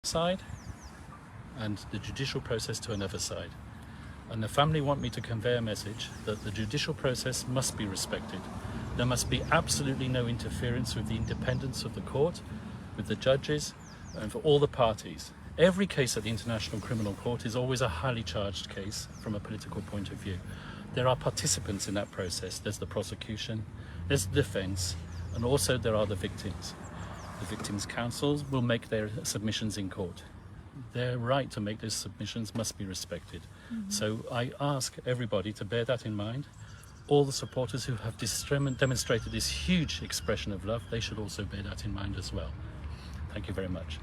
side and the judicial process to another side. And the family want me to convey a message that the judicial process must be respected. There must be absolutely no interference with the independence of the court, with the judges, and for all the parties. Every case at the International Criminal Court is always a highly charged case from a political point of view. There are participants in that process. There's the prosecution, there's the defense, and also there are the victims. The victims' counsels will make their submissions in court. Their right to make those submissions must be respected. So I ask everybody to bear that in mind. All the supporters who have demonstrated this huge expression of love, they should also bear that in mind as well. Thank you very much.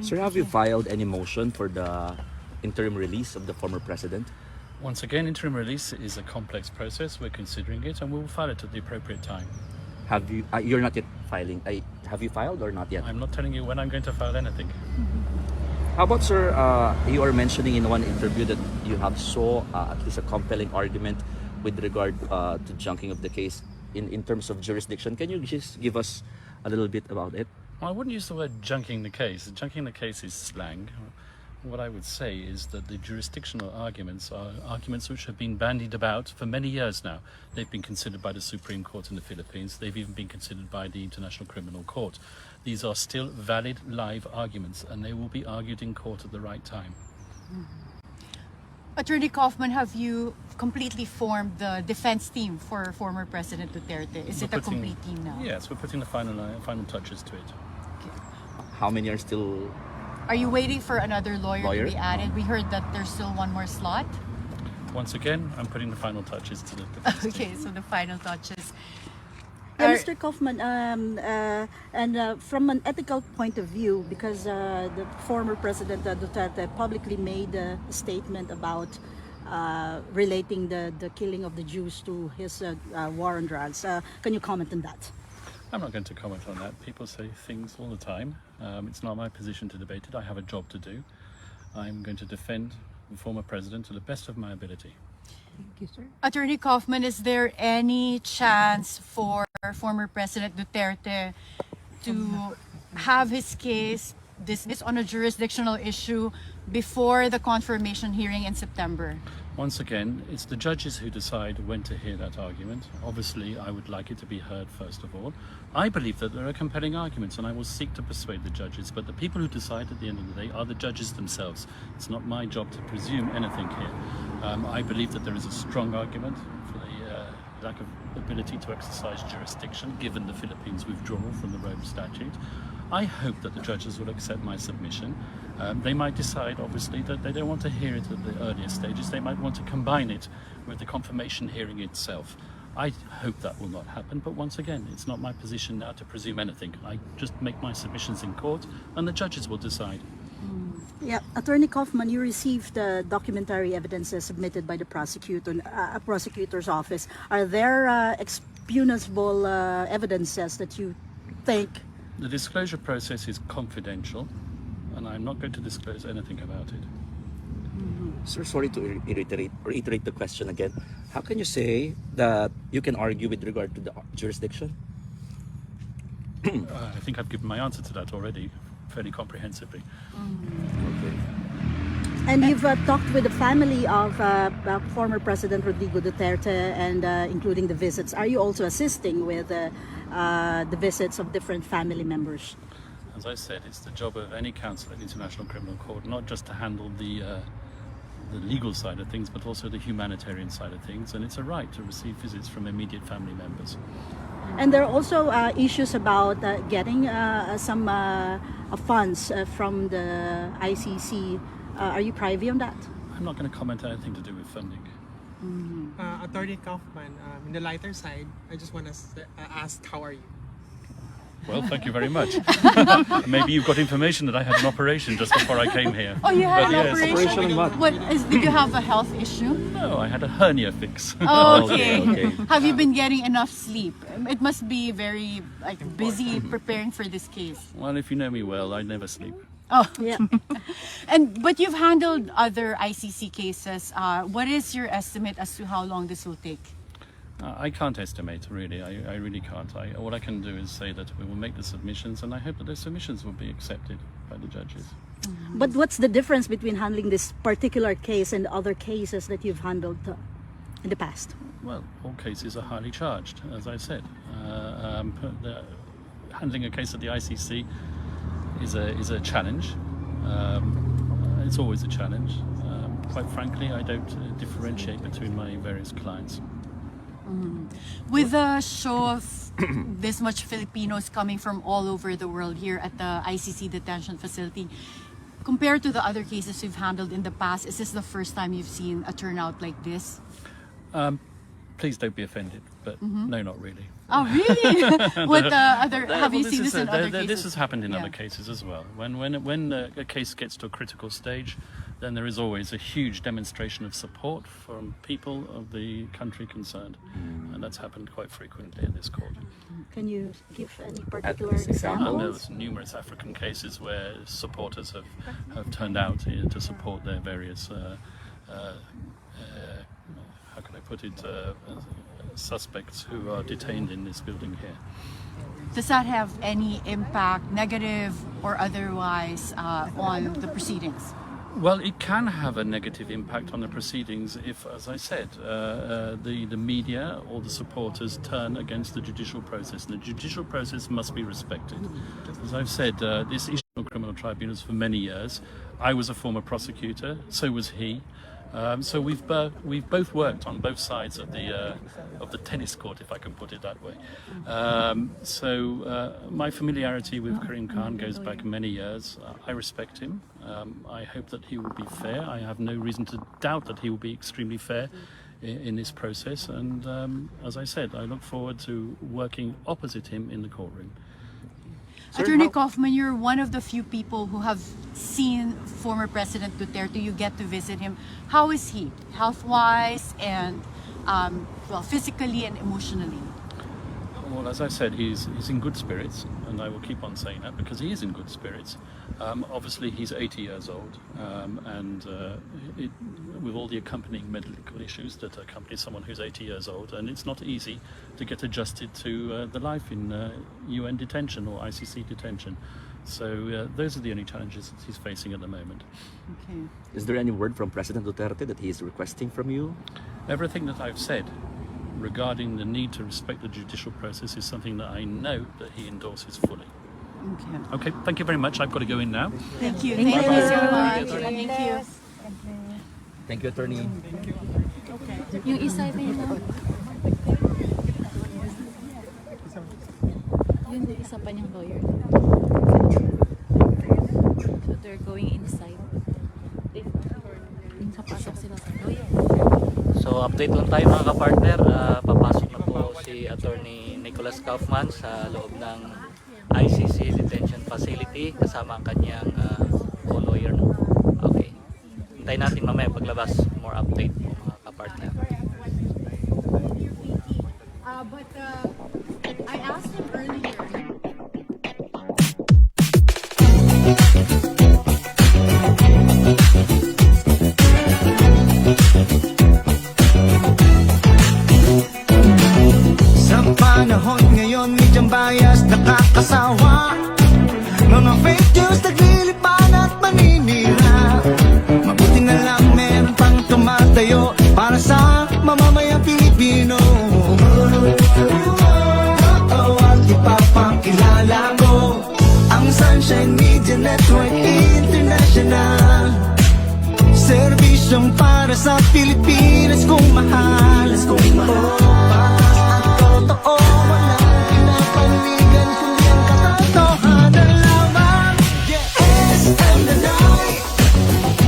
Sir, have you filed any motion for the interim release of the former president? Once again, interim release is a complex process. We're considering it and we will file it at the appropriate time. Have you? You're not yet filing. Have you filed or not yet? I'm not telling you when I'm going to file anything. How about, sir, you are mentioning in one interview that you have saw at least a compelling argument with regard to junking of the case in terms of jurisdiction. Can you just give us a little bit about it? Well, I wouldn't use the word junking the case. Junking the case is slang. What I would say is that the jurisdictional arguments are arguments which have been bandied about for many years now. They've been considered by the Supreme Court in the Philippines. They've even been considered by the International Criminal Court. These are still valid live arguments and they will be argued in court at the right time. Attorney Kaufman, have you completely formed the defense team for former President Duterte? Is it a complete team now? Yes, we're putting the final touches to it. Okay. How many are still? Are you waiting for another lawyer to be added? We heard that there's still one more slot. Once again, I'm putting the final touches to the defense team. Okay, so the final touches. Yeah, Mr. Kaufman, from an ethical point of view, because the former President Duterte publicly made a statement about relating the killing of the Jews to his war on drugs. Can you comment on that? I'm not going to comment on that. People say things all the time. It's not my position to debate it. I have a job to do. I'm going to defend the former president to the best of my ability. Thank you, sir. Attorney Kaufman, is there any chance for former President Duterte to have his case dismissed on a jurisdictional issue before the confirmation hearing in September? Once again, it's the judges who decide when to hear that argument. Obviously, I would like it to be heard first of all. I believe that there are compelling arguments and I will seek to persuade the judges, but the people who decide at the end of the day are the judges themselves. It's not my job to presume anything here. I believe that there is a strong argument for the lack of ability to exercise jurisdiction given the Philippines' withdrawal from the Rome Statute. I hope that the judges will accept my submission. They might decide, obviously, that they don't want to hear it at the earliest stages. They might want to combine it with the confirmation hearing itself. I hope that will not happen, but once again, it's not my position now to presume anything. I just make my submissions in court and the judges will decide. Yeah, Attorney Kaufman, you received documentary evidences submitted by the prosecutor's office. Are there expunable evidences that you think? The disclosure process is confidential and I'm not going to disclose anything about it. Sir, sorry to reiterate the question again. How can you say that you can argue with regard to the jurisdiction? I think I've given my answer to that already, fairly comprehensively. Okay. And you've talked with the family of former President Rodrigo Duterte and including the visits. Are you also assisting with the visits of different family members? As I said, it's the job of any counsel at the International Criminal Court not just to handle the legal side of things, but also the humanitarian side of things, and it's a right to receive visits from immediate family members. And there are also issues about getting some funds from the ICC. Are you privy on that? I'm not going to comment on anything to do with funding. Attorney Kaufman, in the lighter side, I just want to ask, how are you? Well, thank you very much. Maybe you've got information that I had an operation just before I came here. Oh, you had But an yes. operation? Did you have a health issue? No, I had a hernia fix. Oh, okay. Okay. Have you been getting enough sleep? It must be very busy preparing for this case. Well, if you know me well, I never sleep. Oh, Yeah. but you've handled other ICC cases. What is your estimate as to how long this will take? I can't estimate, really. I really can't. All I can do is say that we will make the submissions, and I hope that those submissions will be accepted by the judges. But what's the difference between handling this particular case and other cases that you've handled in the past? Well, all cases are highly charged, as I said. Handling a case at the ICC is a challenge. It's always a challenge. Quite frankly, I don't differentiate between my various clients. With a show of this much Filipinos coming from all over the world here at the ICC detention facility, compared to the other cases you've handled in the past, is this the first time you've seen a turnout like this? Please don't be offended, but no, not really. Oh, really? What other? Have you Well, seen this in other cases? This has happened in Yeah. other cases as well. When a case gets to a critical stage, then there is always a huge demonstration of support from people of the country concerned, and that's happened quite frequently in this court. Can you give any particular least example. And examples? there's numerous African cases where supporters have turned out to support their various, how can I put it, suspects who are detained in this building here. Does that have any impact, negative or otherwise, on the proceedings? Well, it can have a negative impact on the proceedings if, as I said, the media or the supporters turn against the judicial process. And the judicial process must be respected. As I've said, this issue of criminal tribunals for many years. I was a former prosecutor, so was he. So we've both worked on both sides of the tennis court, if I can put it that way. My familiarity with Karim Khan goes back many years. I respect him. I hope that he will be fair. I have no reason to doubt that he will be extremely fair in this process. And as I said, I look forward to working opposite him in the courtroom. Attorney Kaufman, you're one of the few people who have seen former President Duterte. You get to visit him. How is he, health-wise and physically and emotionally? Well, as I said, he's in good spirits, and I will keep on saying that because he is in good spirits. Obviously, he's 80 years old, with all the accompanying medical issues that accompany someone who's 80 years old, and it's not easy to get adjusted to the life in UN detention or ICC detention. So those are the only challenges that he's facing at the moment. Okay. Is there any word from President Duterte that he is requesting from you? Everything that I've said regarding the need to respect the judicial process is something that I know that he endorses fully. Okay. Okay, thank you very much. I've got to go in now. Thank you. Thank you so much. Thank you. Thank you, Attorney. Yung isa din na. Yun yung isa pa niyang lawyer. So they're going inside. Papasok sila sa lawyer. So update lang tayo mga kapartner, papasok na po si Attorney Nicholas Kaufman sa loob ng ICC Detention Facility kasama ang kanyang co-lawyer. Okay, hintayin natin mamaya paglabas, more update po mga kapartner. I asked him earlier. Sa panahon ngayon, medyang bias, nakakasawa. Mga fake news, naglilipan at maninira. Mabuti na lang meron pang tumatayo para sa mamamayang Pilipino. At ipapakilala ko ang Sunshine Media Network International. Serbisyong para sa Pilipinas kung mahal. Patas ang totoo, walang pinapanigan kundi ang katotohanan lamang. SM the night,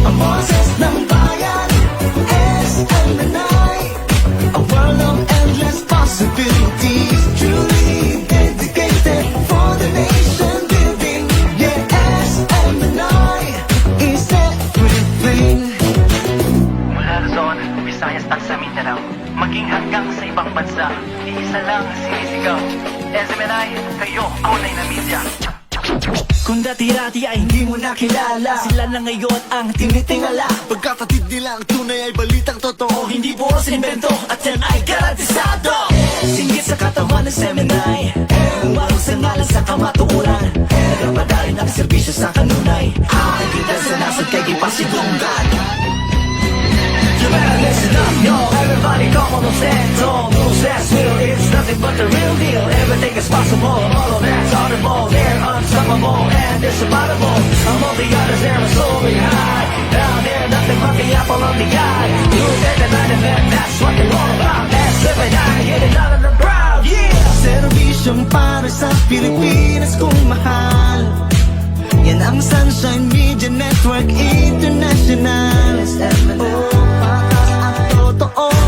ang boses ng bayan. SM the night, a world of endless possibilities. Truly dedicated for the nation building. Yeah, SM the night is everything. Mula Luzon, Visayas at sa Mindanao, maging hanggang sa ibang bansa, iisa lang sinisigaw. SMNI, kayo ang tunay na media. Kung dati-dati ay hindi mo nakilala, sila na ngayon ang tinitingala. Pagkatid nila ang tunay ay balitang totoo, hindi puros invento at yan ay garantisado. Singgit sa katawan ng seminay, umarong sa ngalan sa kamatuuran, nagpapadarin ng serbisyo sa kanunay. Nagkita sa nasad kay ipasidunggan. You better listen up, yo. Everybody come on the stand tall. Moves that's real, it's nothing but the real deal. Everything is possible, all of that's audible. They're unstoppable and insurmountable. Among the others, they're a soaring high. Down there, nothing but the apple of the eye. Look at the night event, that's what they're all about. S79, getting out of the crowd, yeah. Servisyong para sa Pilipinas kung mahal. Yan ang Sunshine Media Network International. Oh, patas ang totoo.